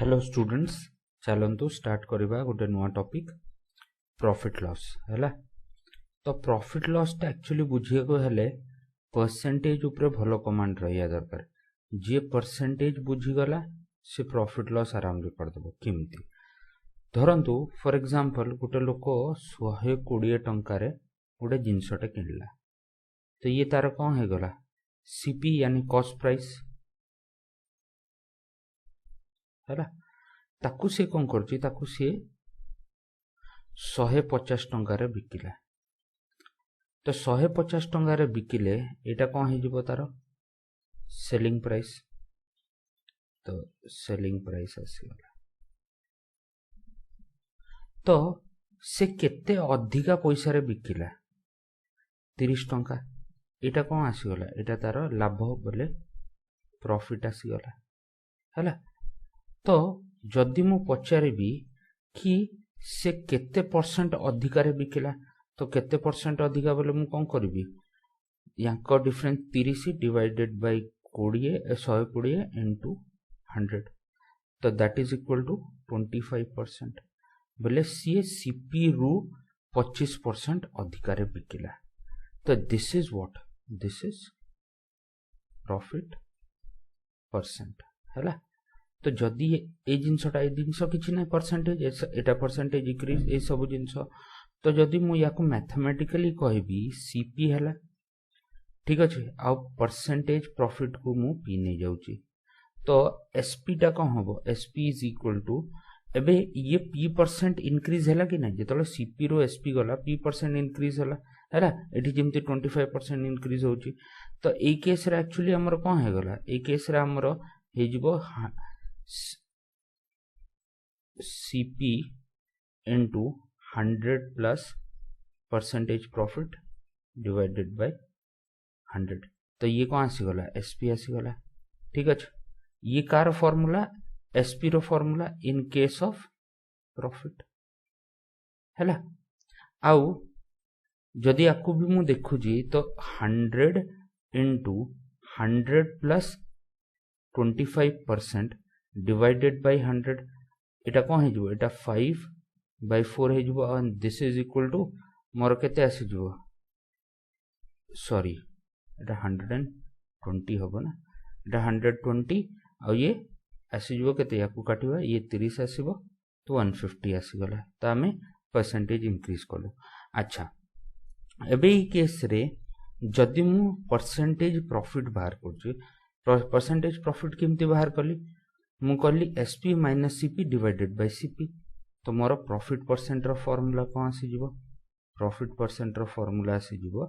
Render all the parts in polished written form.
Hello students, चलतु start करवा गोटे नुआ टॉपिक प्रॉफिट लॉस है। तो प्रॉफिट लॉस टा एक्चुअली बुझे को हेले परसेंटेज ऊपर भलो कमांड रहा दरकार। जी परसेंटेज बुझीगला से प्रॉफिट लॉस आराम करदेव केमती। धरतु फॉर एग्जांपल गोटे लोक 120 टंकार गोटे जिनसटे किणला, तो ये तार कौन हो गला सीपी यानी कॉस्ट प्राइस है। ताकू सी कौन कर ताकू सी 150 टंकार बिकिला, तो 150 टंकार बिकिले एटा कौन हो तार सेलिंग प्राइस। तो सेलिंग प्राइस आसीगला, तो से केते अधिका पैसा रे बिकिला 30 टंका, एटा कौन आसीगला एटा तार लाभ बोले प्रॉफिट आसीगला है। तो जदि मु पचारिबी कि से केते परसेंट अधिकार बिकिला, तो केते परसेंट अधिका बोले मु कौन करिबी यांको डिफरेंस 30 डिवाइडेड बाय 120 इनटू 100, तो दैट इज इक्वल टू 25%। बोले सी सीपी रु 25% अधिकार बिकिला। तो this is what, this is profit percent है। तो जदि ये जिनसटा किसी ना परसेंटेज एटा परसेंटेज इंक्रीज ये सब जिनस, तो जदि मु याको मैथमेटिकली कहबी सीपी है ठीक अच्छे आ परसेंटेज प्रॉफिट को मु पी नहीं जाऊँगी, तो एसपी टा कौन हम एसपी इज इक्वल टू एबे ये पी परसेंट इंक्रीज है कि नहीं जो सीपी रो एसपी गला पी परसेंट इंक्रीज है ये जमी 25% इंक्रीज हो। तो ये केस रे एक्चुअली हमर कौन हो गला ये केस रे हमर हो CP into 100 plus percentage profit divided by 100, तो ये कौन आसीगला एसपी आसीगला ठीक अच्छे। ये कार फॉर्मूला एसपी रो formula in case of profit है। आउ जदि आपको भी मु देखुजी तो 100 इंटू 100 प्लस 25% डिवाइडेड बाय 100 एटा कौन हो एटा 5/4 हो। दिस इज इक्वल टू मोर केते आसी जो सॉरी एटा 120 होबो ना, एटा 120 आ ये आसी जो केते याकू काटिबा ये 30 आसीबो तो 150 आसीगला, तो आमे परसेंटेज इंक्रीज कलु। अच्छा एबे ई केस रे जदि मु परसेंटेज प्रॉफिट बाहर करछि, परसेंटेज प्रॉफिट केमती बाहर कली मु कली SP minus CP divided by CP, तो मोर प्रॉफिट परसेंट रो फार्मूला कौन आसी जिवो प्रॉफिट परसेंट रो फार्मूला आसी जिवो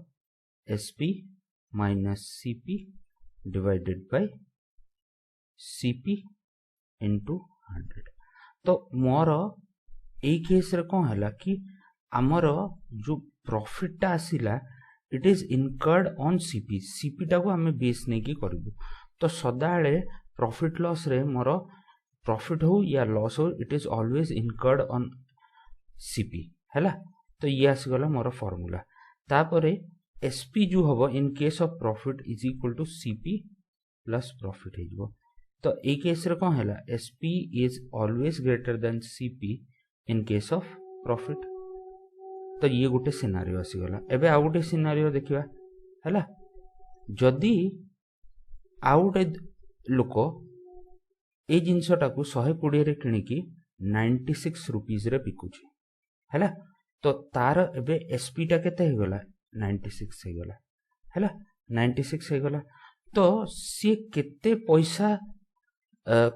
SP minus CP divided by CP into 100। तो मोर ए केस रे कौन हला कि हमर जो प्रॉफिट टा आसीला it is incurred on CP, CP टा को हमें बेस नहीं की करबो। तो सदाळे प्रॉफिट लॉस रे मोर प्रॉफिट हो या लॉस हो it is always incurred on CP हैला। तो ये आसीगला मोर फार्मूला। तापरे एसपी जो हबो in case of profit is equal to CP plus profit हो। तो ए केस रे कौन हैला SP is always greater than CP in case of profit. तो ये गोटे सिनारियो आसीगला। एबे आ गोटे सिनारियो देखिबा हैला, जदि आ गोटे लोक ए जिनसटा को 120 रे किनिकी 96 रुपीज रे बिकुची हैला, तो तार एबे एसपी टा केते हो गला 96 हो गला हैला 96 हो गला। तो सी केते पैसा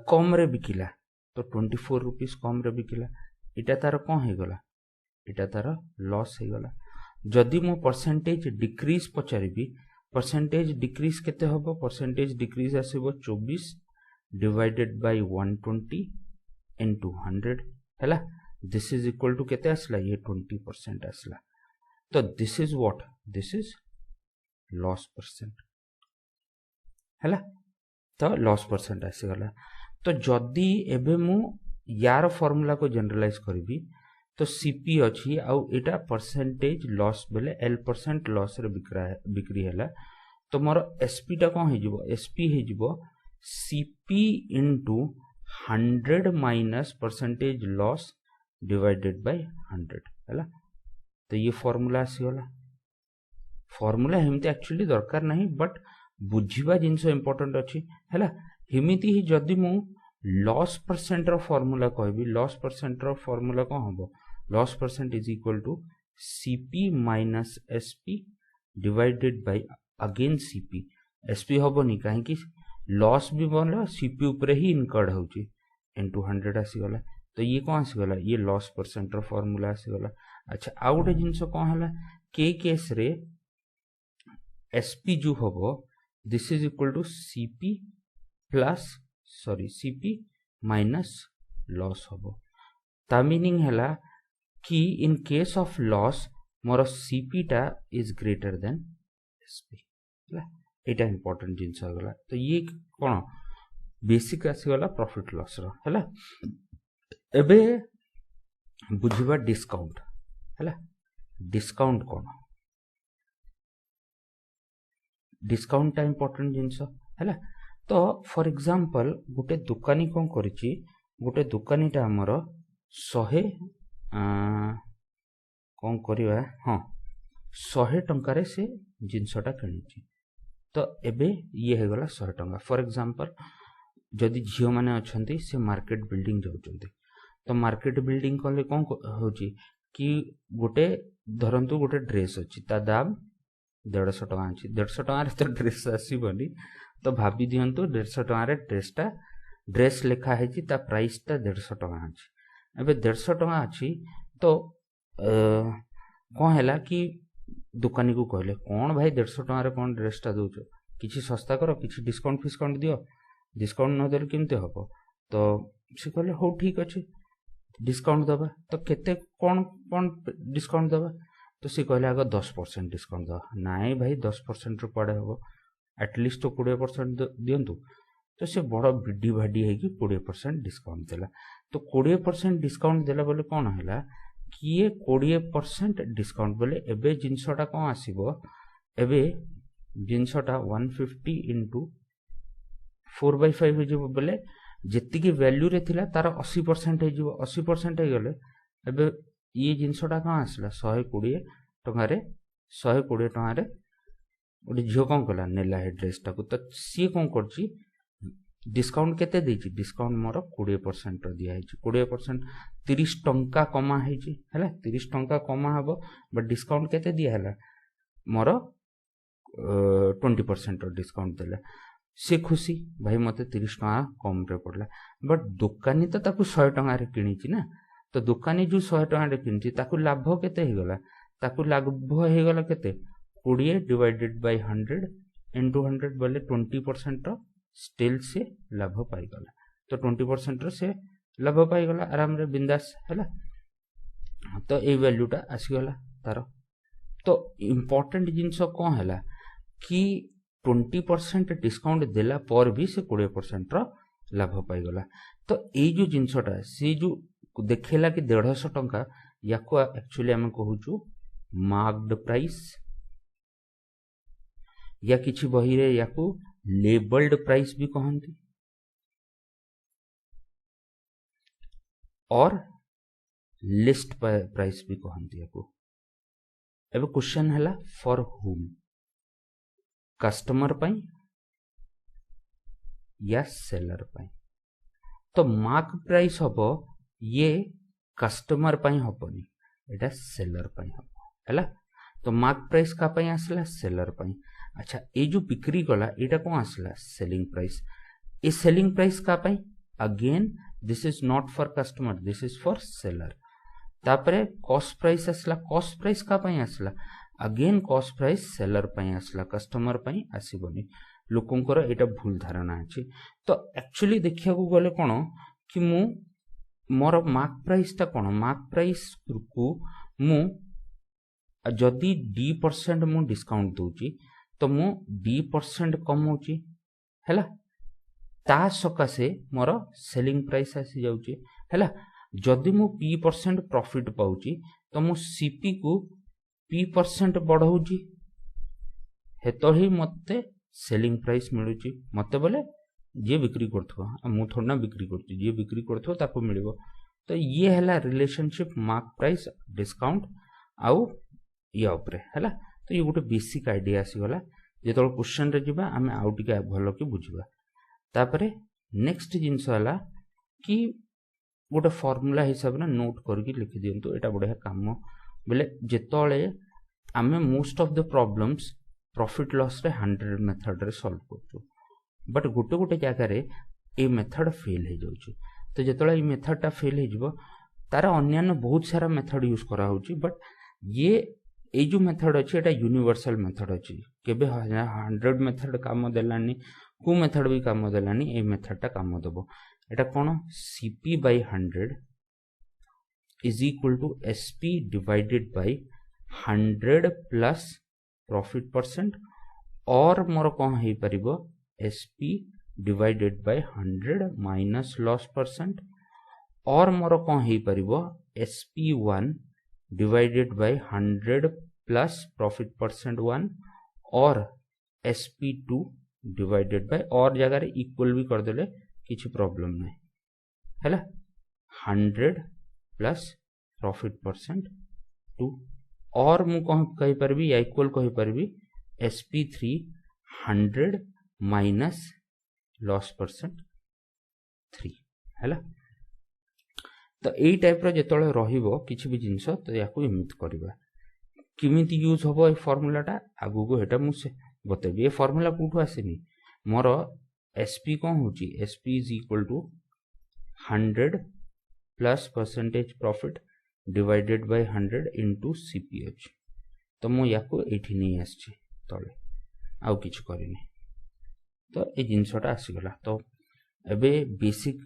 कम रे बिकिला, तो 24 रुपीज कम रे बिकिला, इटा तार कौन हो गला इटा तार लॉस हो गला। जदि मो परसेंटेज डिक्रीज पचारिबी परसेंटेज डिक्रीज केते होबो परसेंटेज डिक्रीज आसीबो 24 डिवाइडेड बाय 120 इनटू 100 हैला। दिस इज इक्वल टू केते आसला ये 20% आसला। तो this is what, this is loss percent हैला। तो लॉस परसेंट आसीगला। तो जदि एबे मु यार फार्मूला को जनरलाइज करबी तो सीपी अच्छी आउ एटा परसेंटेज लॉस बेले L% लॉस रे बिक्री हैला। तो मोर एसपी टा कौन हो एसपी हो CP into 100 minus percentage loss divided by 100 है। तो ये फॉर्मूला आसीगला। फॉर्मूला हेमती एक्चुअली दरकार नहीं, बट बुझिबा जिनस इंपोर्टेंट अच्छी है। हिमिति ही जदि मु लॉस परसेंट रो फॉर्मूला कहबी, लॉस परसेंट रो फॉर्मूला कौन हम? Loss percent is equal to CP minus SP divided by again CP. SP हबनी कहीं लॉस भी बोल सीपी उपरे ही इनकर्ड होची इनटू 100 आसीगला। तो ये कौन आसीगला? ये लॉस परसेंट रो फॉर्मूला आसीगला। अच्छा, आउ गोटे जिनस कौन है के केस रे एसपी जो हबो this is equal to CP plus CP minus loss हबो। ता मीनिंग हैला कि इन केस ऑफ लॉस मोर सीपी टा इज ग्रेटर देन एसपी है। एटा इंपोर्टेंट जिनस गला। तो ये कौन बेसिक आसीगला प्रॉफिट लॉस रो है। एबे बुझिबा डिस्काउंट है। डिस्काउंट कौन? डिस्काउंट टा इंपोर्टेंट जिनस है। तो फॉर एग्जांपल गोटे दुकानी कौन करिछि, गोटे दुकानीटा हमर 100 कौन करिवा, हाँ 100 टंकार से जिनसटा किनिछि। तो एबे ये है गला 100 टंका। फॉर एग्जांपल जदि झियो माने अछंती से मार्केट बिल्डिंग जाउछंती, तो मार्केट बिल्डिंग कले कौन होची कि गोटे धरंतु गोटे ड्रेस अछि, ता दाम 150 टका अछि। 150 टका तो ड्रेस आसीबनी, तो भाभी दियंतु 150 टका ड्रेस लिखा है ता प्राइस ता 150 टका अछि। एबे 150 टका अछि तो कौन हैला कि दुकानी को कहले कौन भाई 150 टका कौन ड्रेसटा दउछ, किछि सस्ता करो, किछि डिस्काउंट फिस्काउंट दियो, डिस्काउंट न देले केमते हबो? तो से कहले हो ठीक अछि डिस्काउंट दबा। तो केते कौन कौन डिस्काउंट दबा? तो से कहले आगे 10% डिस्काउंट दबा। नाई भाई 10% रो पड़े हबो, एटलिस्ट तो 20% दियंतु। तो से बड़ भिडी भाडी है कि 20% डिस्काउंट देला। तो 20% डिस्काउंट देला बोले कौन हैला कि ये 20% डिस्काउंट बोले एबे जिनसटा कौन आसीबो? एबे जिनसटा 150 इंटू 4/5 हो बोले जेति की वैल्यू रे थिला तार 80% है जो 80% है गले। एबे ये जिनसटा कौन आसला 120 टंका रे 120 टंका रे गोटे झील कौन कला नेला है ड्रेसटा को। तो सी कौन करछि डिस्काउंट केते देछि? डिस्काउंट मोर 20% दिया है। 20% 30 टंका कमा है है। 30 टंका कमा हबो, बट डिस्काउंट केते दिया है मोर 20% डिस्काउंट देला। से खुशी भाई मते 30 टका कम रे पड़ला। बट दुकानी तो ताकू 100 टका रे किनिछि ना। तो दुकानी जो 100 टका रे किनिछि ताकू लाभ केते हे गला? ताकू लाभ हे गला केते 20 डिवाइडेड बाय 100 इंटू 100 बोले 20% स्टिल से लाभ पाई गला। तो 20% से लाभ पाई गला आराम रे बिंदास है। तो ए वैल्यूटा आसी गला तार। तो इंपोर्टेंट जिनस कौन है कि 20% डिस्काउंट देला पर भी से 20% रो लाभ पाई गला। तो ये जो जिनसटा से जो देखेला कि 150 टंका या को एक्चुअली हम कहूचु मार्क्ड प्राइस या किछि बही रे या को लेबल्ड प्राइस भी कहंती और लिस्ट प्राइस भी कहंती या को। एबे क्वेश्चन हैला फॉर हुम, कस्टमर पई या सेलर पई। तो मार्क प्राइस हबो ये कस्टमर पई हबनी, एटा सेलर पई हबो हैला। तो मार्क प्राइस का पई आसला सेलर पई। अच्छा, ये जो बिक्री गला एटा कोन आसला सेलिंग प्राइस। ए सेलिंग प्राइस का पई again this is not for customer, this is for seller. तापरे कॉस्ट प्राइस आसला, कॉस्ट प्राइस का पई आसला अगेन कॉस्ट प्राइस सेलर पई आसला, कस्टमर पई आसीबनी। लोकंकर एटा भूल धारणा अछि। तो एक्चुअली देखिया को गले कोन कि मु मोर मार्क प्राइस ता कोन, मार्क प्राइस को मु जदि 10% मु डिस्काउंट दोची तो मु 10% कम होची हैला। ता सकासे मोर सेलिंग प्राइस आसी जाउची हैला। जदि मु P% प्रॉफिट पाउची तो मु सीपी को P% बढ़ाउची, हेतो ही मते सेलिंग प्राइस मिलुची। मते बोले जे बिक्री करथो मु थोड़ा बिक्री करथि जे बिक्री करथो ताको मिलिबो। तो ये हैला रिलेशनशिप मार्क प्राइस डिस्काउंट आउ या ऊपर हैला। तो ये गोटे बेसिक आइडिया आसीगला जेतोल क्वेश्चन रे जिबा आमे आउ टिके भलो कि बुझिबा। तापरे नेक्स्ट जिंस हला कि गोटे फॉर्मूला हिसाब ना नोट करके लिखि दियंतु एटा बढ़िया काम बेले जेतोले आमे most of the problems profit loss रे 100 मेथड रे सॉल्व करछु बट गोटे गोटे जगह रे ए मेथड फेल हे जाउछु। तो जेतोले ए मेथड टा फेल हे जिवो तार अन्यान्य बहुत सारा मेथड यूज करा होउची बट ये जो मेथड अछि एटा यूनिवर्सल मेथड अछि केबे 100 मेथड काम देलानी को मेथड भी काम देलानी ए मेथड टा काम देबो। एटा कोन Cp by 100 is equal to Sp divided by 100 plus profit percent और मोर कोन हे परिबो Sp divided by 100 minus loss percent और मोर कोन हे परिबो Sp1 divided by 100 plus profit percent 1 और Sp2 divided by और जगह रे इक्वल भी कर देले किछि प्रॉब्लम नहीं हैला 100 प्लस प्रॉफिट परसेंट 2 और मु कहि परबी या इक्वल कहि परबी Sp3 100 माइनस लॉस परसेंट 3 हैला। तो एई टाइप रो जेतोले रहिबो किछि भी जिंस तो याकू एमित करबा किमिति यूज होबो ए फार्मूला टा आगु को हेटा मु से बतेबी। ए फार्मूला कोठु आसेनी मोर Sp कोन होची Sp is equal to 100 plus percentage profit divided by 100 into Cph। तो मु याकू एठी नै आछि तळे आउ किछ करिनी तो ए जिंसटा आसीगला। तो एबे बेसिक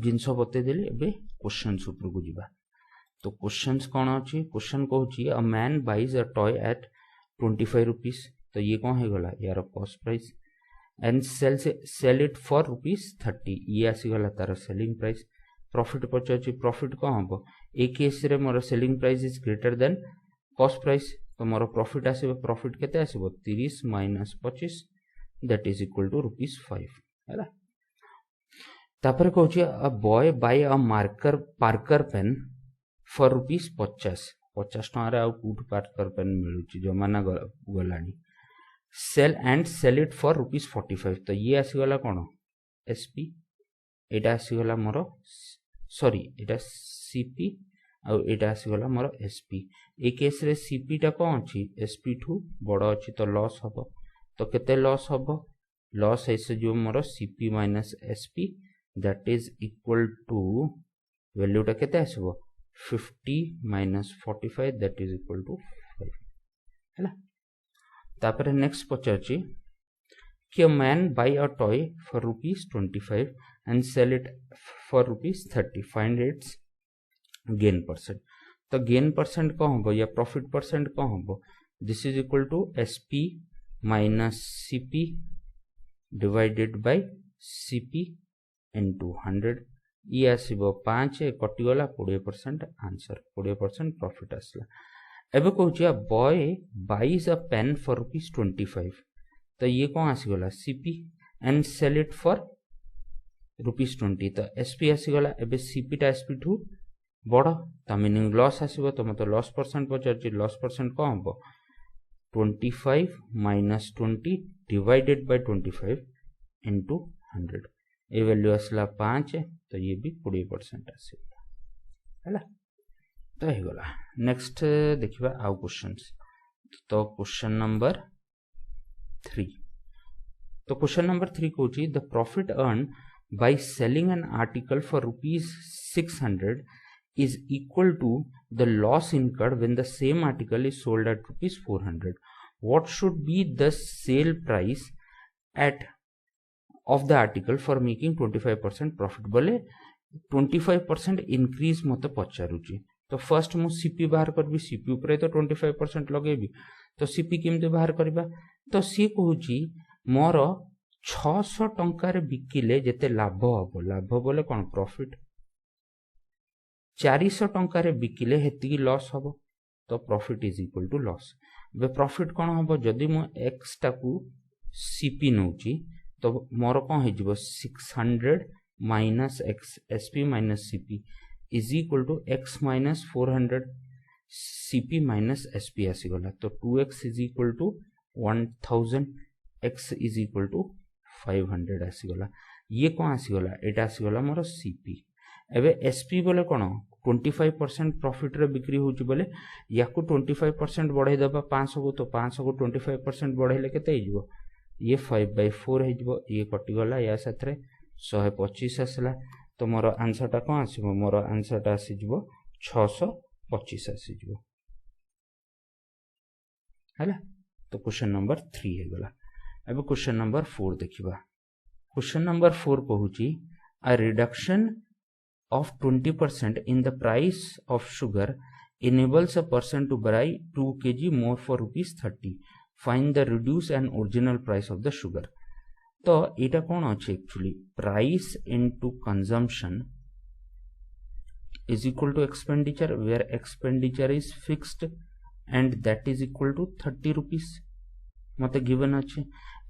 जिंस बते देली एबे क्वेश्चंस ऊपर को जिबा। तो क्वेश्चंस कोन अछि क्वेश्चन कहूची a man buys a toy at 25 rupees. तो ये कौन है गला यार cost price and sell it for ₹30 ये आसीगला तार सेलिंग प्राइस। प्रॉफिट पचाची प्रॉफिट कौन हम ए केस रे मोर selling price is greater than cost price. तो मोर प्रॉफिट आसीबो प्रॉफिट केते आसीबो 30 minus 25 that is equal to ₹5 हैला। तापर कहूची a boy buy a Parker pen for ₹50 टका रे आउ कुठ पार्कर पेन मिलुची जमाना गलानी सेल इट फॉर ₹45। तो ये आसीगला कोन Sp एटा आसीगला मोर सॉरी एटा Cp आ एटा आसीगला मोर Sp। ए केस रे Cp टा कोन अछि Sp2 बडो अछि तो लॉस हबो। तो केते लॉस हबो लॉस ऐसे जो मोर Cp minus Sp that is equal to value टा केते आसीबो 50 minus 45 that is equal to 5 हैला। तापर नेक्स्ट पचाची कि a man buy a toy for ₹25 and sell it for ₹30 find its gain percent. तो गेन परसेंट कौन होबो या प्रॉफिट परसेंट कौन होबो this is equal to Sp minus Cp divided by Cp into 100 ये आसीबो 5 कटिगला 20% आंसर 20% प्रॉफिट आसला। एबे कहूची boy buys a pen for ₹25। तो ये कौन आसीगला Cp and sell it for ₹20। तो Sp आसीगला एबे Cp टा Sp2 बड़ ता मीनिंग लॉस आसीबो। तो मत लॉस परसेंट पचारची लॉस परसेंट कौन होबो 25 minus 20 divided by 25 into 100 A value आसला 5 तो ये भी 20% आसीगला हैला। तो हे गला नेक्स्ट देखिबा आउ क्वेश्चंस। तो क्वेश्चन नंबर 3 तो क्वेश्चन नंबर 3 कहूची the profit earn by selling an article for ₹600 is equal to the loss incurred when the same article is sold at ₹400. What should be the sale price at of the article for making 25% profit? बोले 25% increase मत पचारुची। तो first मु Cp बाहर करबी Cp ऊपर तो 25% लगेबी। तो Cp केमते बाहर करबा तो सी कहूची मोर 600 टंका रे बिकिले जेते लाभ हबो लाभ बोले कोन प्रॉफिट 400 टंका रे बिकिले हेती लॉस हबो तो profit is equal to loss. बे प्रॉफिट कोन हबो जदी मु x टाकू Cp नउची तो मोर कौन हो 600 minus X SP minus CP is equal to X minus 400 CP minus SP आसीगला तो 2x is equal to 1000 x is equal to 500 आसीगला ये कौन आसीगला एटा आसीगला मोर सीपी एबे एसपी बोले कौन 25% प्रॉफिट रे बिक्री होची बोले या को 25% बढ़ाई दबा 500 को तो 500 को 25% बढ़ाइले केते हिजबो ये 5/4 हिजबो ये कटि गला या साथरे 125 आसला तो मोर आंसर टा कौन आसीबो मोर आंसर टा आसी जिवो 625 आसी जिवो हैला तो क्वेश्चन नंबर 3 हे गला एबे क्वेश्चन नंबर 4 देखिबा question number 4 कहूची a reduction of 20% in the price of sugar enables a person to buy 2 kg more for ₹30. Find the reduced and original price of the sugar. तो इटा कौन अच्छे actually price into consumption is equal to expenditure where expenditure is fixed and that is equal to 30 rupees मते given अच्छे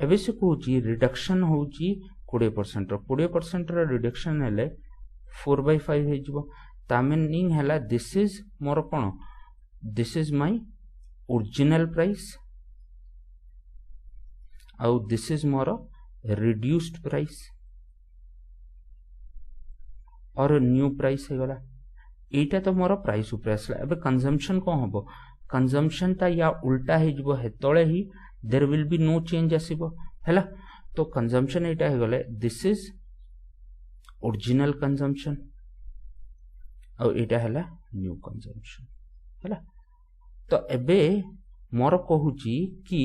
एबे से कहूची reduction होची 20% रो 20% रो reduction हेले 4/5 हे जिवो ता मीनिंग हैला दिस इज मोर कोन this is my original price आउ दिस इज मोर रिड्यूस्ड प्राइस और न्यू प्राइस हे गला एटा तो मोर प्राइस ऊपर आसला एबे कंजम्पशन को हबो कंजम्पशन ता या उल्टा हे जिवो हेतळे ही there will be no change आसीबो हैला तो कंजम्पशन एटा हे गले दिस इज ओरिजिनल कंजम्पशन और एटा हैला न्यू कंजम्पशन हैला तो एबे मोर कहूची कि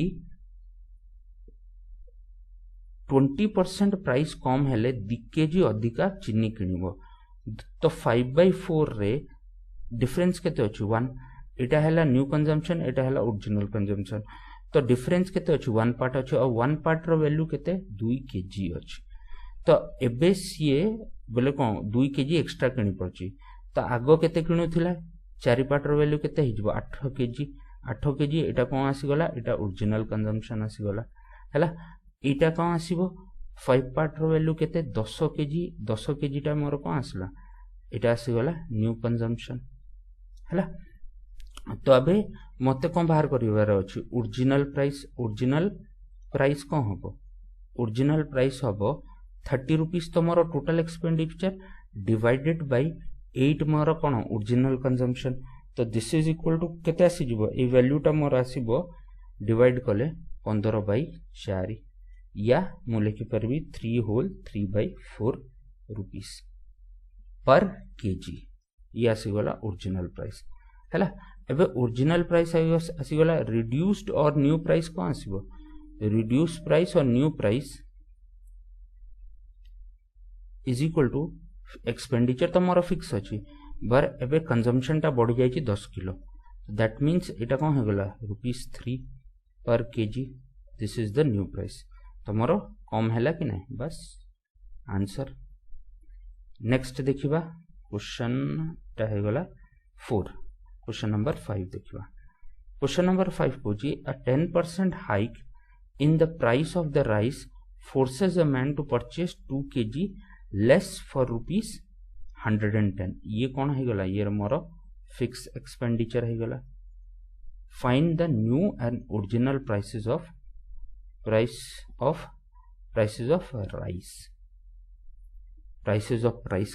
20% प्राइस कम हेले 2 केजी अधिका चीनी किनिबो तो 5/4 रे डिफरेंस केते अछि 1 एटा हैला न्यू कंजम्पशन एटा हैला ओरिजिनल कंजम्पशन तो डिफरेंस केते अछि 1 पार्ट अछि और 1 पार्ट रो वैल्यू केते 2 केजी अछि तो एबे सीए बोले कौन 2 केजी एक्स्ट्रा किनी पड़ची तो आगो केते किनु थिला 4 पार्ट रो वैल्यू केते हिजबो 8 केजी एटा कौन आसी गला एटा ओरिजिनल कंजम्पशन आसी गला हैला एटा कौन आसीबो 5 पार्ट रो वैल्यू केते 10 केजी टा मोर कौन आसला एटा आसी गला न्यू कंजम्पशन हैला तो अबे मते कौन बाहर करिवार अछि ओरिजिनल प्राइस कौन हबो ओरिजिनल प्राइस हबो 30 रुपीस तो मोर टोटल एक्सपेंडिचर डिवाइडेड बाय 8 मोर कोन ओरिजिनल कंजम्पशन तो दिस इज इक्वल टू केते आसी जिवो ए वैल्यू टा मोर आसीबो डिवाइड कले 15/4 या मु लिखि परबी 3 होल 3/4 रुपीस पर केजी ये आसी गला ओरिजिनल प्राइस हैला एबे ओरिजिनल प्राइस आसी गला रिड्यूस्ड और न्यू प्राइस को आसीबो रिड्यूस्ड प्राइस और new price is equal to expenditure तो मोर फिक्स अछि बर एबे कंजम्पशन टा बढ़ जाई 10 किलो दैट मीन्स एटा कोन हो गला ₹3 पर KG this is the new price तो मोर कम हैला कि नहीं बस आंसर नेक्स्ट देखिबा क्वेश्चन टा हो गला 4 क्वेश्चन नंबर 5 देखिबा क्वेश्चन नंबर 5 कोजी a 10% hike in the price of the rice forces a man to purchase 2 kg less for ₹110 ये कौन है गला ये मोर फिक्स एक्सपेंडिचर है गला find the new and original prices of rice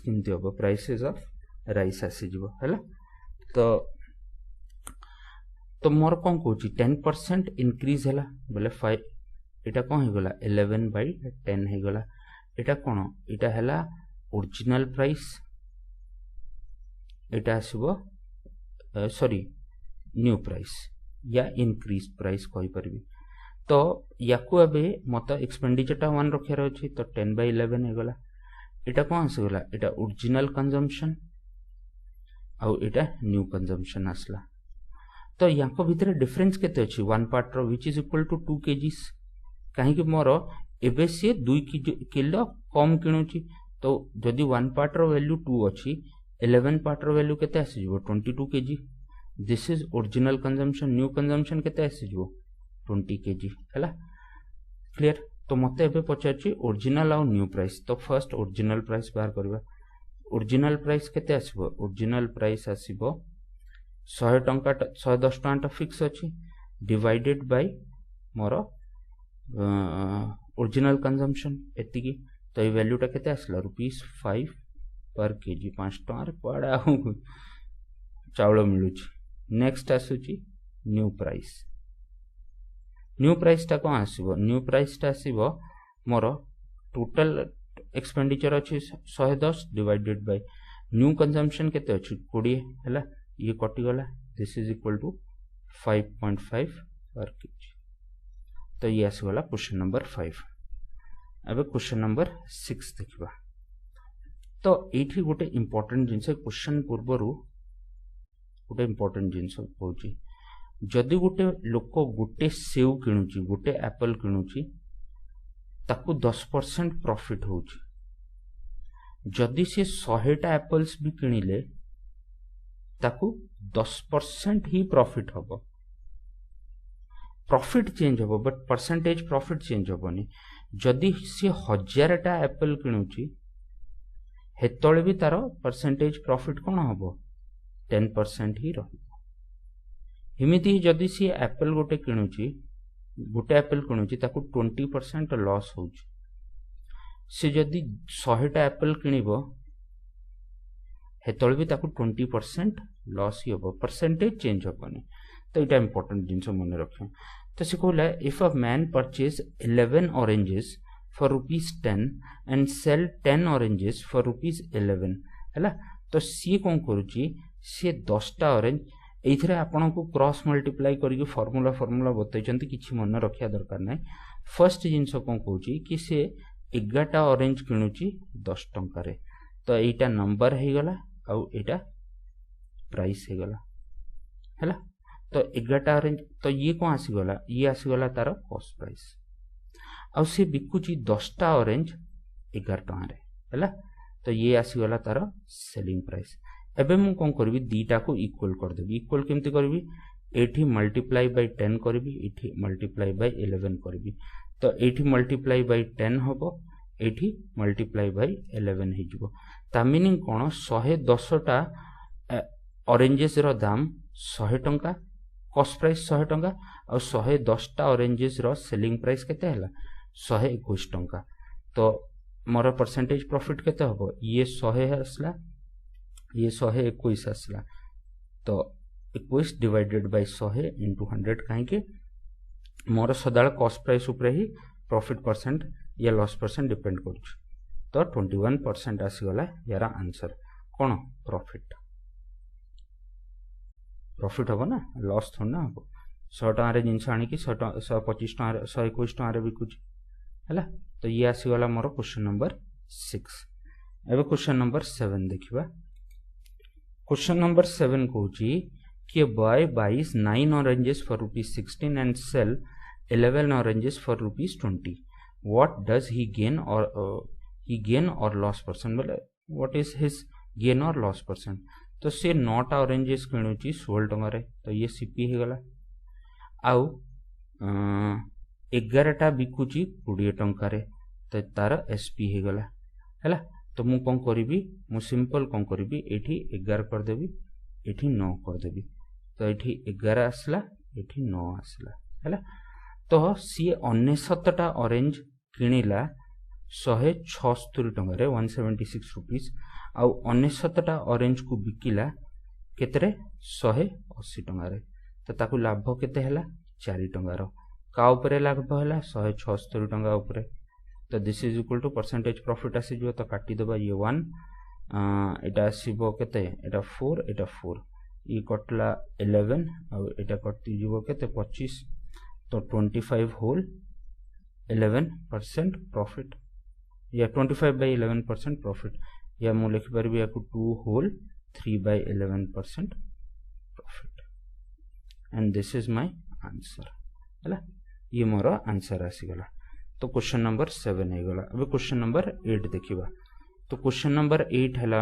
किमती हम प्राइसेस ऑफ राइस आसी जिवो हैला तो मोर कौन कहूँ 10% इंक्रीज हैला बोले 5 एटा कौन है गला 11/10 है गला एटा कौन एटा हैला ओरिजिनल प्राइस एटा आसीबो सॉरी न्यू प्राइस या इंक्रीज प्राइस कहि परबी तो याकू एबे मत एक्सपेंडिचर टा 1 रखियार अछि तो 10/11 हे गला एटा कौन आसी गला एटा ओरिजिनल कंजम्पशन आउ एटा न्यू कंजम्पशन आसला तो याको भितर डिफरेंस केते अछि 1 पार्ट रो which is equal to 2 kgs काहे कि मोर एबे से 2 किलो कम किणुची तो जदि 1 पार्ट रो वैल्यू 2 अछि 11 पार्ट रो वैल्यू केते आसी जिवो 22 KG this is original consumption new consumption केते आसी जिवो 20 केजी हैला क्लियर तो मते एबे पचारछि ओरिजिनल आ न्यू प्राइस तो फर्स्ट ओरिजिनल प्राइस बाहर करबा ओरिजिनल प्राइस केते आसीबो ओरिजिनल प्राइस आसीबो 100 टंका 110 टंका फिक्स अछि डिवाइडेड बाय मोर ओरिजिनल कंजम्पशन एतिकी तो ये वैल्यूटा केते आसला ₹5 पर केजी 5 टंका पड़ा चाउल मिलुछि नेक्स्ट आसुछि न्यू प्राइस टा कोन आसीबो न्यू प्राइस टा आसीबो मोर टोटल एक्सपेंडिचर अछि 110 डिवाइडेड बाय न्यू कंजम्पशन केते अछि 20 हैला ये कटि गला दिस इज इक्वल टू 5.5 पर केजी तो ये आसी गला क्वेश्चन नंबर 5 अब क्वेश्चन नंबर 6 देखिबा तो एठी गोटे इंपोर्टेंट जिंस क्वेश्चन पूर्वरु गोटे इंपोर्टेंट जिंस कहूची जदि गोटे लोक गोटे सेव किणुची गोटे एप्पल किणुची ताकू 10% प्रॉफिट होची जदि से 100टा एप्पल्स भी किणिले ताकू 10% ही प्रॉफिट होबो प्रॉफिट चेंज होबो बट परसेंटेज प्रॉफिट चेंज होबोनी जदि से 1000टा एप्पल किणुची हेतळे भी तारो परसेंटेज प्रॉफिट कोन होबो 10% ही रहबो हिमिति जदि से एप्पल गोटे किणुची गोटे एप्पल किणुची ताकू 20% लॉस होउची से जदि 100टा एप्पल किणिबो हेतळे भी ताकू 20% लॉस ही होबो परसेंटेज चेंज होबोनी तो इटा इंपोर्टेंट जिंस मन रखियो तो से कहला if a man purchase 11 oranges for ₹10 and sell 10 oranges for ₹11 हैला तो सी कोन करूची से 10टा ऑरेंज एथरे आपन को क्रॉस मल्टीप्लाई करके फार्मूला बतैचंती किछि मन रखिया दरकार नै फर्स्ट जिंस कोन कहूची कि से 11टा ऑरेंज किणुची 10 टंका रे तो एटा नंबर हे गला आ एटा प्राइस हे गला हैला तो 11टा ऑरेंज तो ये कोन आसी गला तार कॉस्ट प्राइस आ से बिकुची 10टा ऑरेंज 11 टंका रे हैला तो ये आसी गला तार सेलिंग प्राइस एबे मु कोन करबी दीटा को इक्वल कर देबी इक्वल केमती करबी एठी मल्टीप्लाई बाय 10 करबी एठी मल्टीप्लाई बाय 11 करबी तो एठी मल्टीप्लाई बाय 10 होबो एठी मल्टीप्लाई बाय 11 हे जिवो ता मीनिंग कोन 110टा ऑरेंजेस रो दाम 100 टंका कॉस्ट प्राइस 100 टंका और 110टा ऑरेंजेस रो सेलिंग प्राइस केते हला 121 टंका तो मोर परसेंटेज प्रॉफिट केते होबो ये 100 आसला ये 121 आसला तो 21 डिवाइडेड बाय 100 इंटू 100 काहे के मोर सदाल कॉस्ट प्राइस ऊपर ही प्रॉफिट परसेंट या लॉस परसेंट डिपेंड करूछ तो 21% आसी गला यार आंसर कोन प्रॉफिट हो ना लॉस थोन ना हो 100 टका रे जिंस आनी कि 125 टका 121 टका रे बिकुछ हैला तो ये आसी गला मोर क्वेश्चन नंबर 6 एबे क्वेश्चन नंबर 7 देखिबा क्वेश्चन नंबर 7 कहूची कि boy buys 9 oranges for ₹16 and sell 11 oranges for ₹20 what does he gain or loss percent बोले what is his gain or loss percent तो से 9टा ऑरेंजेस किणुची 16 टंका रे तो ये सीपी हे गला आउ 11टा बिकुची 20 टंका रे तो तार एसपी हे गला हैला तो मु कोन करबी मु सिंपल कोन करबी एठी 11 कर देबी एठी 9 कर देबी तो एठी 11 आसला एठी 9 आसला हैला तो सी 99टा ऑरेंज किनिला 176 टंका रे 176 रुपीस आउ 99टा ऑरेंज को बिकिला केतरे 180 टंका रे तो ताकू लाभ केते हला 4 टंका रो का ऊपर लाभ हला 176 टंका ऊपर तो this is equal to percentage profit आसी जो तो काटी देबा ये 1 एटा आसीबो केते एटा 4 एटा 4 ये कटला 11 और एटा कटती जीवो केते 25 तो 25 होल 11% प्रॉफिट या 25/11% प्रॉफिट या मु लिख परबी याकू 2 whole 3/11% profit and this is my answer हैला ये मोर आंसर आसी गला तो क्वेश्चन नंबर 7 है गला अब क्वेश्चन नंबर 8 देखिबा तो क्वेश्चन नंबर 8 हला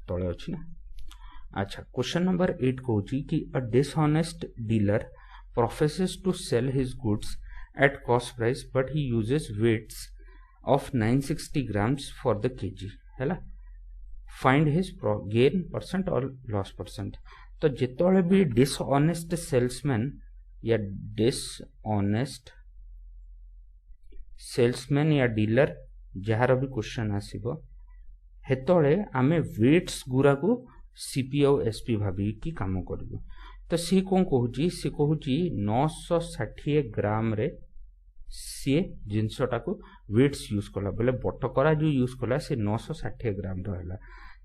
तळे अछि ना अच्छा क्वेश्चन नंबर 8 कहूची कि a dishonest dealer professes to sell his goods at cost price but he uses weights of 960 grams for the kg है find his gain percent or loss percent। तो जितने भी डिसऑनेस्ट सेल्समैन या dishonest salesman या dealer jar भी question आसीबो हेतळे आमे weights गुरा को सीपी और एसपी भाबी की काम करबो। तो सी कोन कहूची सी कहूची 960 ग्राम रे सी जिनसटा को वेट्स यूज कला बोले बटकरा जो यूज कला से 960 ग्राम रहला।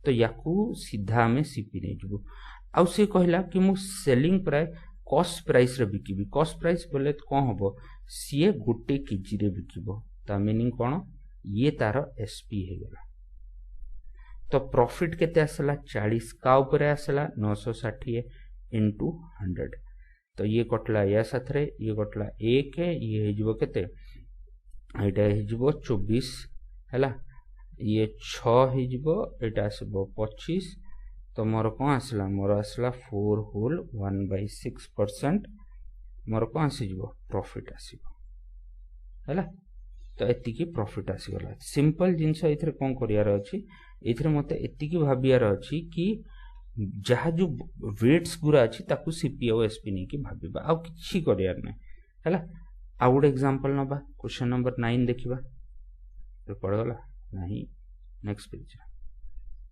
तो याकू सीधा आमे सीपी नै जबो आउ से कहला कि मु सेलिंग प्राइस कॉस्ट प्राइस रे बिकिबी। कॉस्ट प्राइस बोले कोन हबो सी गोटे केजी रे बिकिबो ता मीनिंग कोन ये तार एसपी हे गेला। तो प्रॉफिट केते आसला 40 का ऊपर आसला 960 इंटू 100। तो ये कटला या साथरे ये कटला 1 है ये हेजबो केते एटा हेजबो 24 हैला ये 6 हेजबो एटा आसबो 25। तो मोर कोन आसला मोर आसला 4 होल 1/6% मोर कोन आसीजबो प्रॉफिट आसीबो हैला। तो एति की प्रॉफिट आसी गला। सिंपल जिंस एथरे कोन करियार अछि एथरे मते एति की भाबियार अछि कि जहा जो वेट्स गुरा अछि ताकू सीपी और एसपी नै कि भाबिबा आ किछि करियार नै हैला। आ गुड एग्जांपल नबा क्वेश्चन नंबर 9 देखिबा तो पड़ गला नहीं नेक्स्ट पेज।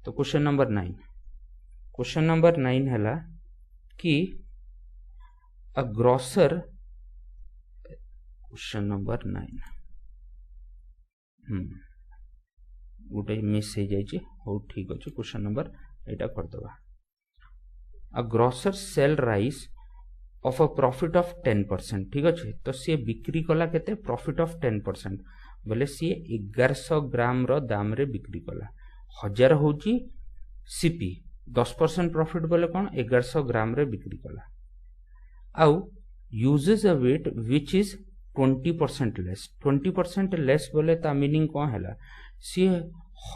तो क्वेश्चन नंबर 9 हैला कि अ ग्रोसर क्वेश्चन नंबर 9 गोटे मिस हो जाइए हो ठीक अच्छे क्वेश्चन नंबर एटा कर दबा। A grocer sell rice of a profit of 10% ठीक अच्छे। तो सी बिक्री कला केते प्रॉफिट ऑफ 10% बोले सी 1100 ग्राम रो दाम रे बिक्री कला 1000 होची सीपी 10% प्रॉफिट बोले कौन 1100 ग्राम रे बिक्री कला आउ uses a weight which is 20% less 20% less बोले ता मीनिंग कौन है सी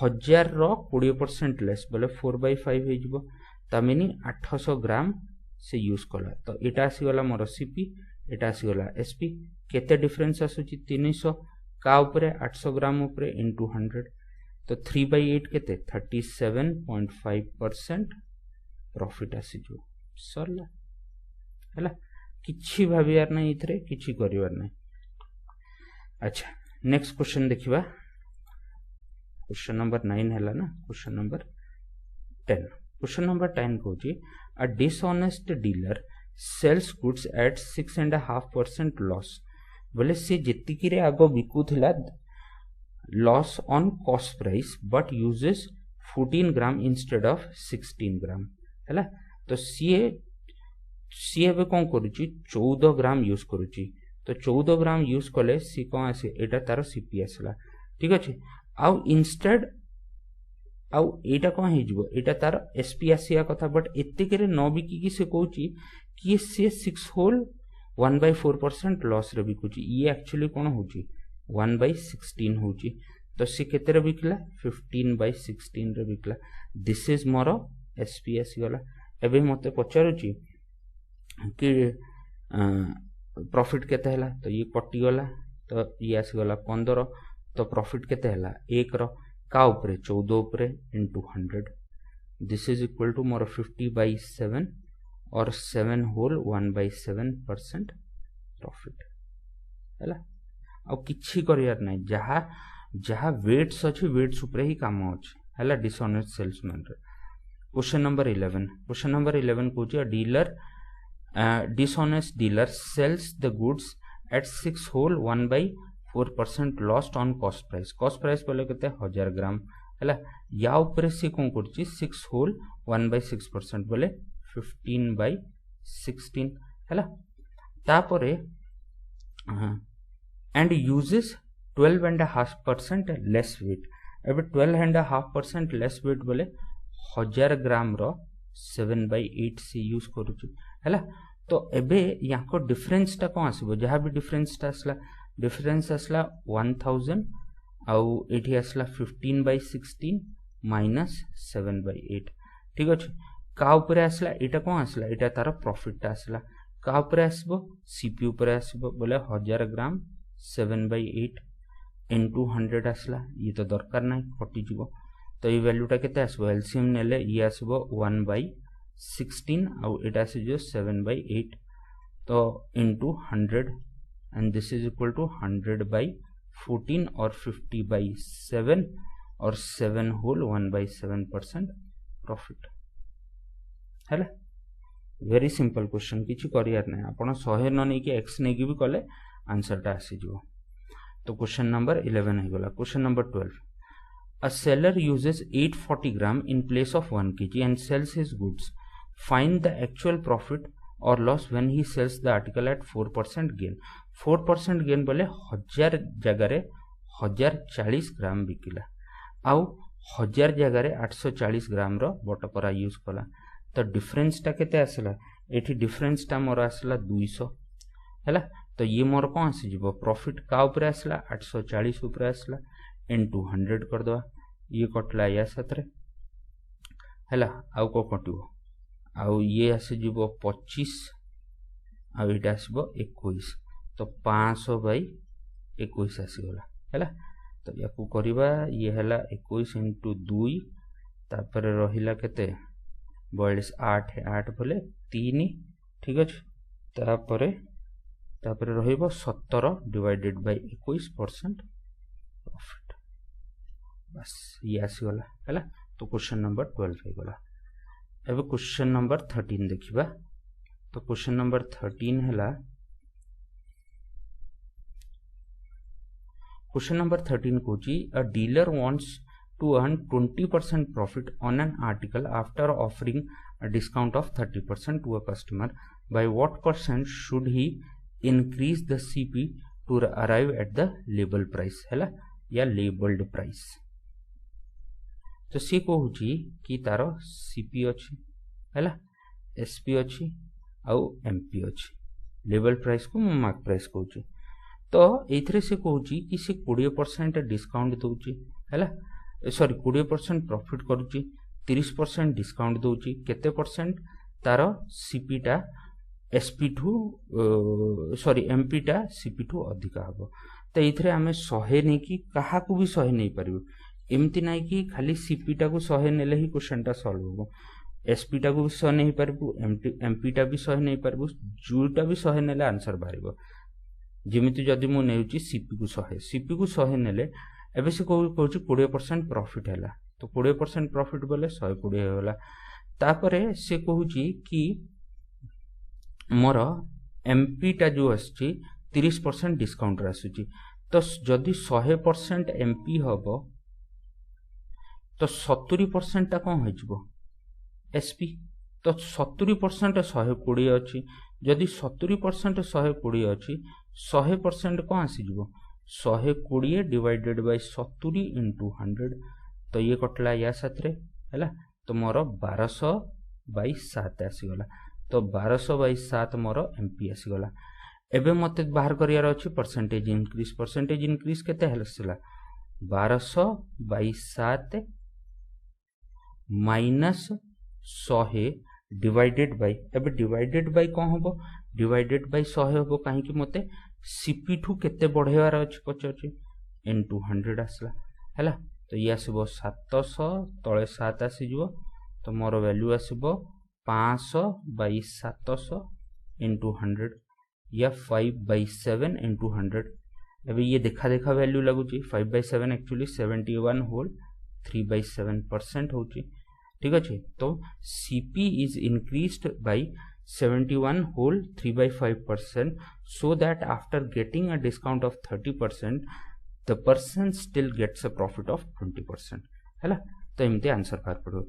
1000 रो 20% लेस बोले 4/5 हो जिवो ता मीनिंग 800 ग्राम से यूज कला। तो एटा आसी गला मोर सीपी एटा आसी गला एसपी केते डिफरेंस आसुची 300 का ऊपर 800 ग्राम ऊपर इनटू 100। तो 3/8 केते 37.5% प्रॉफिट आसी जो सरला हैला किछि भाबियार नै इथरे किछि करिवार नै। अच्छा नेक्स्ट क्वेश्चन देखिबा क्वेश्चन नंबर 9 हैला ना क्वेश्चन नंबर 10। क्वेश्चन नंबर 10 कहूची a dishonest dealer sells goods at 6.5% loss बोले से जेतिकी रे आगो बिकुथिला loss on cost price but uses 14 gram instead of 16 gram हैला। तो सी एबे कोन करूची 14 ग्राम यूज करूची। तो 14 ग्राम यूज कले सी कौन आसे एटा तार सीपी आसला ठीक अच्छे। आउ इंस्टेड आउ एटा कौन हेजिबो एटा तार एसपी आसिया कथा बट एतिके रे न बिकी कि से कहूची कि से 6 होल 1/4% लॉस रे बिकुची ये एक्चुअली कौन होची 1/16 होची। तो सी केते रे बिकला 15/16 रे बिकला दिस इज मोर एसपी आसी गला। एबे मते पचारुची कि प्रॉफिट केते हला तो ये कटि गला तो ये आसी गला 15। तो प्रॉफिट केते हला 1 रो का ऊपर 14 ऊपर into 100 this is equal to मोर 50/7 और 7 होल 1/7% प्रॉफिट हला। आ किछि करियार नै जहा जहा वेट्स अछि वेट्स ऊपर ही काम अछि हला डिसऑनेस्ट सेल्समैन रे। क्वेश्चन नंबर 11 कहूची a dealer dishonest dealer sells the goods at 6 whole 1/4% lost on cost price। cost price बोले कहते 1000 ग्राम हैला या ऊपर से कौन करची 6 whole 1/6% बोले 15/16 हैला। तापरे and uses 12.5% less weight। एबे 12.5% less weight बोले 1000 ग्राम रो 7/8 से यूज करूची हैला। तो एबे यहाँ को डिफरेंस टा कौन आसीबो जहाँ भी डिफरेंस आसला 1000 आउ एठी आसला 15/16 माइनस 7/8 ठीक अच्छे। का ऊपर आसला एटा कौन आसला एटा तार प्रॉफिट टा आसला का ऊपर आसबो सीपी ऊपर आसबो बोले 1000 ग्राम 7/8 इंटू 100 आसला ये तो दरकार ना कटि जीवो तो ये वैल्यूटा केते आसबो एलसीएम नेले ये आसबो 1/16 आउ एटा से जो 7/8 तो into 100 and this is equal to 100/14 or 50/7 और 7 होल 1/7% प्रॉफिट है। वेरी सिंपल क्वेश्चन किसी करियार ना आपण 100 न नहीं कि x नहीं कि भी कले आंसरटा आसी जीवो। तो क्वेश्चन नंबर 11 हो गला। Question number 12 A seller uses 840 gram in place of 1 kg and sells his goods. Find the actual profit or loss when he sells the article at 4% gain. 4% gain बोले 1000 जगह 1040 ग्राम बिकिला आउ 1000 जगह 840 ग्राम रो बटकरा use कला तो difference टा केते आसला एठी डिफरेंस टा मोर आसला 200 हैला तो ये मोर कौन आसी जीवो प्रॉफिट का ऊपर आसला 840 ऊपर आसला इंटू 100 कर दवा ये कटला या सतरे हैला आउ को कटिवो आउ ये आसी जीवो 25 आउ एटा आसीबो 21 तो 500/21 आसी गला हैला तो याकू करिबा ये हैला 21 इंटू 2 तापर रहिला केते 42 8 बोले 3 ठीक अछि तापर रहिबो 17 डिवाइडेड बाय 21% प्रॉफिट बस ये आसी गला हैला। तो क्वेश्चन नंबर 12 हो गला। एबे क्वेश्चन नंबर 13 देखिबा। तो क्वेश्चन नंबर 13 हैला question number 13 Kochi a dealer wants to earn 20% profit on an article after offering a discount of 30% to a customer. By what percent should he increase the CP to arrive at the label price है या labeled price? तो सी कहूची कि तार CP अच्छी है SP अच्छी आउ MP अच्छी लेबल प्राइस को मार्क प्राइस कहूची तो एथरे से कहूची कि से 20% डिस्काउंट दउची है सॉरी 20% प्रॉफिट करूची 30% डिस्काउंट दउची केते परसेंट तार सीपी टा एसपी ठू सॉरी एमपी टा सीपी ठू अधिका हबो तो एथरे आमे 100 नहीं कि कहा को भी 100 नहीं परिबो एमती नाही कि खाली सीपी टा को 100 नेले ही क्वेश्चन टा सॉल्व होबो एसपी टा को भी 100 नहीं परिबो एमपी टा भी 100 नहीं परिबो जूटा भी 100 नेले आंसर बारिबो जेमिति जदी मु नेउची सीपी को 100 नेले एबे से कहूची 20% प्रॉफिट हैला तो 20% प्रॉफिट बोले 120 होला तापरे से कहूची कि मोर एमपी टा जो आछि 30% डिस्काउंट आसुची तो जदी 100% एमपी हबो तो 70% टा कोन हो जिवो एसपी तो 70% 120 अछि जदी 70% 120 अछि 100% कोन आसी जिवो 120 डिवाइडेड बाय 70 इंटू 100 तो ये कटला या साथरे हैला तो मोर 1200/7 आसी गला तो 1200/7 मोर एमपी आसी गला एबे मते बाहर करियार अछि परसेंटेज इंक्रीज केते हलसला 1200/7 माइनस 100 डिवाइडेड बाय एबे डिवाइडेड बाय कोन होबो डिवाइडेड बाय 100 होबो काहे कि मते सीपी ठू केते बढ़ेवार अछि पचछि इनटू 100 आसला हैला तो ये आसीबो 700 तळे 7 आसी जिवो तो मोर वैल्यू आसीबो 500/700 इंटू 100 या 5/7 इंटू 100 एबे ये देखा वैल्यू लगुची 5/7 एक्चुअली 71 होल 3/7% होची ठीक अछि तो CP is increased by 71 whole 3/5% so that after getting a discount of 30% the person still gets a profit of 20% हैला तो एमते आंसर बाहर पड़ो।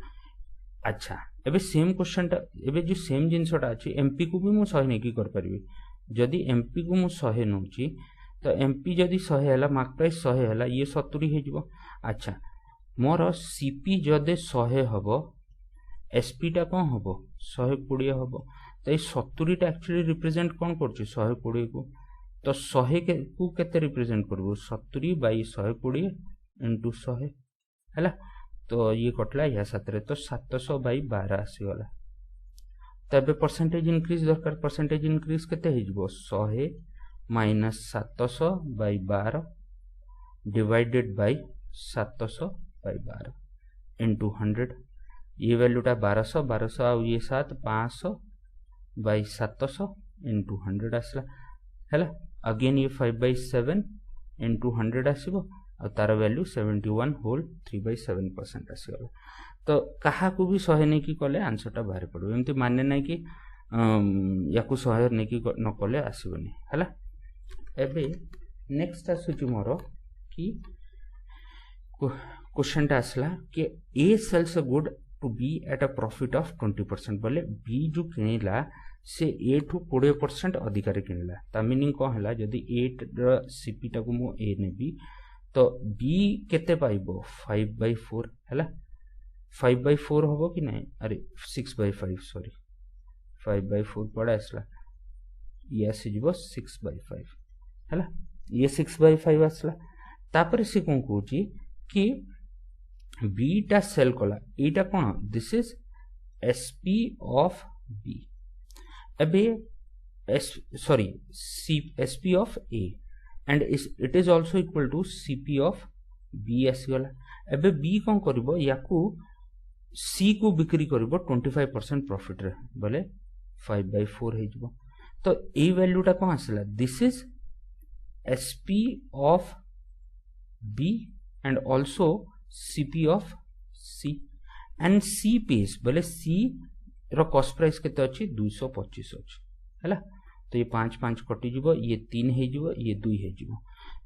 अच्छा एबे सेम क्वेश्चन टा एबे जो सेम जिंसटा अछि एमपी को भी मु 100 नहीं की कर परबी जदी एमपी को मु 100 नउची तो एमपी जदी 100 हैला मार्क प्राइस 100 हैला ये 70 हे जिवो। अच्छा मोर सीपी जदे 100 हबो एसपी टा कोन हबो 120 हबो तो 70 टा एक्चुअली रिप्रेजेंट कोन करछि 120 को तो 100 के को केते रिप्रेजेंट करबो 70/120 इंटू 100 हैला तो ये कटला या 7 तो 700/12 आसी गला तो एबे परसेंटेज इंक्रीज दरकार परसेंटेज इंक्रीज केते हे जबो 100 minus 700 by 12 divided by 700 by 12 into 100 ये वैल्यूटा 1200 आ ये 7 500 बाय 700 इनटू 100 आसला हैला अगेन ये 5/7 इनटू 100 आसीबो आ तार वैल्यू 71 होल 3/7% आसीगला तो कहा को भी 100 नहीं कि कले आंसर टा बाहर पड़ो एमती माने नहीं कि याकू 100 नहीं कि न कले आसीबनी हैला एबे नेक्स्ट आसुची मोर कि क्वेश्चन टा आसला कि ए sells a good to B at a profit of 20% बोले बी जो किनिला से ए ठू 20% अधिकार किनिला ता मीनिंग को हला जदी ए र सीपी टा को मु ए नेबी तो बी केते पाइबो 5/4 हैला 5/4 होबो कि नहीं अरे 6/5 सॉरी 5/4 पड़ा आसला ये आसी जीवो 6/5 हैला ये 6/5 आसला तापर से कोन कहूची कि बी टा सेल कला एटा कोन this is SP of B अबे sorry SP of A and it is also equal to CP of B आसीगला एबे बी कोन करबो याकू सी को बिक्री करबो 25% प्रॉफिट रे बोले 5/4 हे जबो तो ए वैल्यूटा कोन आसला this is SP of B and also CP of C and C pays बोले सी रो कॉस्ट प्राइस केते अछि 225 अछि हैला तो ये 5 कटि जीवो ये 3 हे जीवो ये 2 हे जीवो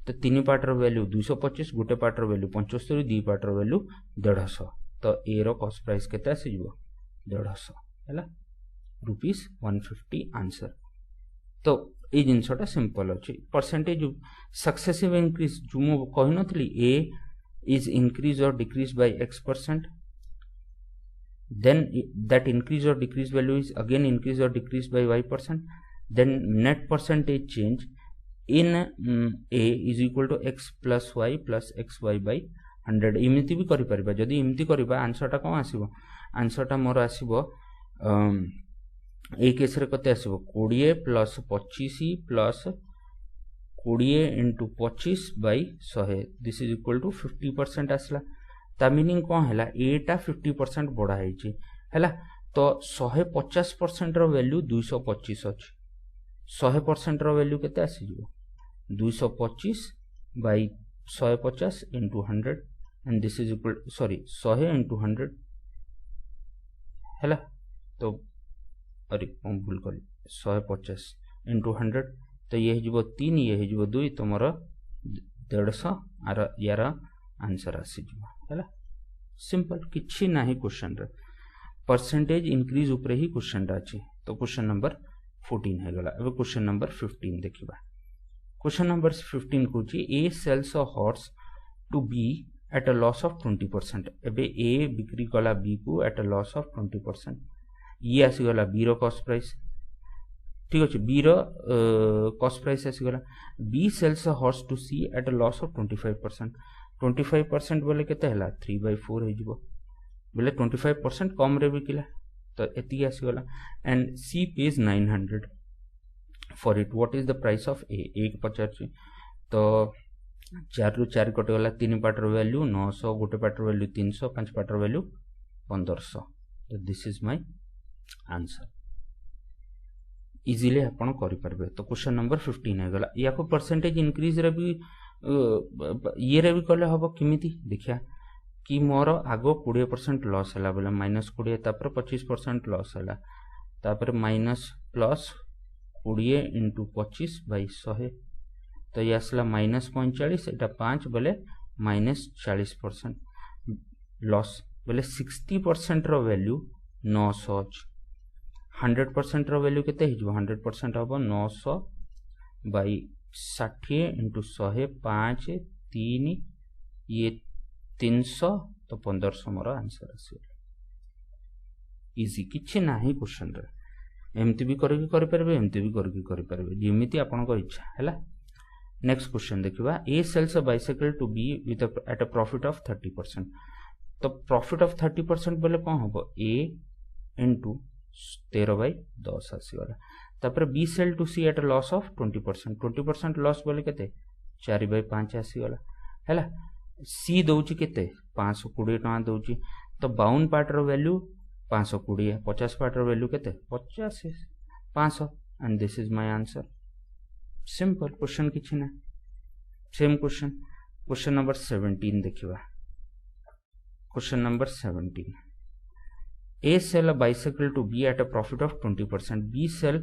तो तीन पार्ट रो वैल्यू 225 गोटे पार्ट रो वैल्यू 75 दी पार्ट रो वैल्यू 150 तो ए रो कॉस्ट प्राइस केते आसी जीवो 150 हैला रुपीस 150 आंसर तो ए जिनसटा सिंपल अछि परसेंटेज सक्सेसिव इंक्रीज जो मु कहि नथली ए is increase or decrease by x%, then that increase or decrease value is again increase or decrease by y%, then net percentage change in a is equal to x plus y plus xy by 100 इमिति भी करि परिबा जदी इमिति करिबा answer टा कोन आसीबो answer टा मोर आसीबो ए case रे कते आसीबो 20 plus 25 plus 20 into 25 by 100 this is equal to 50% आसला ता मीनिंग कौन है ए टा 50% बढ़ा है हैला तो 150% रो वैल्यू 225 अछि 100% रो वैल्यू केते आसी जिवो 225 by 150 into 100 and this is equal sorry 100 into 100 हैला तो अरे कौन भूल कर 150 इंटू 100 तो ये जीवो 3 ये जीवो 2 तो मोर 150 आर यार आंसर आसी जीवो हैला सिंपल किछि नाही क्वेश्चन रे परसेंटेज इंक्रीज ऊपर ही क्वेश्चन रा अछि तो क्वेश्चन नंबर 14 है गला अब क्वेश्चन नंबर 15 देखिबा क्वेश्चन नंबर 15 कोची A sells a horse to B at a loss of 20% एबे ए बिक्री कला बी को एट अ लॉस ऑफ 20% ये आसी गला बी रो कॉस्ट प्राइस ठीक अच्छे बी रो कॉस्ट प्राइस आसीगला B sells a horse to C at a loss of 25% बोले केते हला 3/4 हे जिवो बोले 25% कम रे बिकिला तो एती आसीगला and C pays 900 for it what is the price of A एक पचार तो 4 रु 4 कटे गला 3 पार्ट रो वैल्यू 900 गोटे पार्ट रो वैल्यू 300 5 पार्ट रो वैल्यू 1500 तो this is my answer easily आपण करि परबे तो क्वेश्चन नंबर 15 है गला या को परसेंटेज इंक्रीज रे भी ये रे भी कले हबो किमिति देखिया कि मोर आगो 20% लॉस हला बोले -20 तापर 25% लॉस हला तापर माइनस प्लस 20 इंटू 25 बाई 100 तो ये आसला -45 एटा 5 बोले -40% लॉस बोले 60% रो वैल्यू 900 100% रो वैल्यू केते हिजो 100% हबो 900 बाई 60 इंटू 100 5 3 ये 300 तो 1500 मोर आंसर आसी इजी किछि नाही क्वेश्चन रे एमती भी करके करि परबे एमती भी करके करि परबे जेमिति आपन को इच्छा हैला नेक्स्ट क्वेश्चन देखिबा A sells a bicycle to B with at a profit of 30% तो प्रॉफिट ऑफ 30% बोले कोन हबो ए इंटू 13/10 आसीगला तापर B sell to C at loss of 20% loss बोले केते 4/5 आसीगला हैला सी दउची केते 520 टका दउची तो बाउंड पार्ट रो वैल्यू 520 50 पार्ट रो वैल्यू केते 50 500 and this is my answer simple question किछि ना सेम क्वेश्चन नंबर 17 देखिबा question number 17 A sell a bicycle to B at a profit of 20%. B sell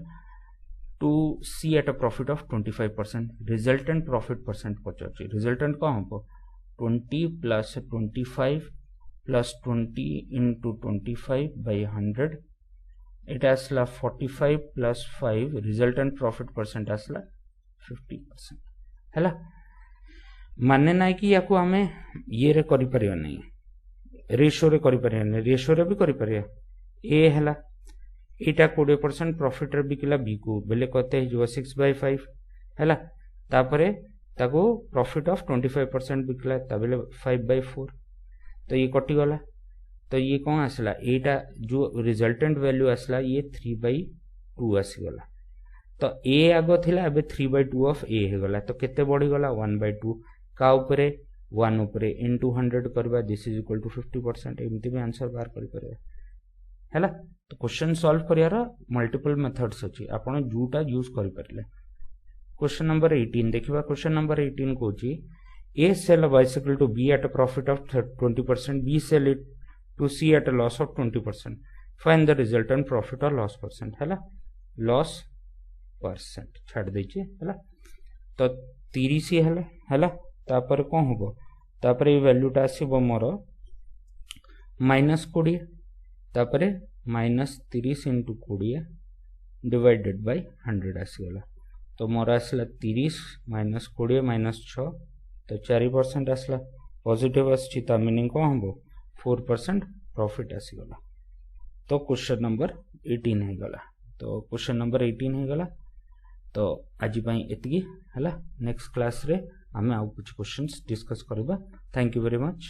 to C at a profit of 25%. Resultant profit percent पचाची resultant का हमको 20 plus 25 plus 20 into 25 by 100 it asला 45 plus 5 resultant profit percent asला 50% हैला माने ना कि याको हमें ये रे करि परियो नहीं रेशो रे करि परियो नहीं रेशो रे भी करि परियो ए हैला एटा 20% प्रॉफिट रे बिकला बी को बेले कहते जो 6/5 हैला तापरे ताको प्रॉफिट ऑफ 25% बिकला तबेले 5/4 तो ये कटि गला तो ये कौन आसला एटा जो रिजल्टेंट वैल्यू आसला ये 3/2 आसी गला तो ए आगो थिला एबे 3/2 ऑफ ए हे गला तो केते बढ़ी गला 1/2 का ऊपरे 1 ऊपरे into 100 करबा दिस इज इक्वल टू 50% एमती भी आंसर बार करि परबे हैला तो क्वेश्चन सॉल्व करियार मल्टीपल मेथड्स अछि आपण जूटा यूज करि परले क्वेश्चन नंबर 18 देखिबा क्वेश्चन नंबर 18 कोची A sell a bicycle to B at a profit of 20% B sell it to C at a loss of 20% find the resultant profit or loss percent हैला loss percent छाड़ देछि हैला तो 30 हैला तापर कोन होबो तापर ये वैल्यूटा आसीबो मोर -20 तापर -30 into 20 डिवाइडेड बाय 100 आसीगला तो मोर आसला 30 -20 -6 तो 4% आसला पॉजिटिव आछि ता मीनिंग कोन होबो 4% प्रॉफिट आसीगला तो क्वेश्चन नंबर 18 है गला तो क्वेश्चन नंबर 18 है गला तो आज पई एतगी हला नेक्स्ट क्लास रे हमें आउ कुछ क्वेश्चंस डिस्कस करबा थैंक यू वेरी मच।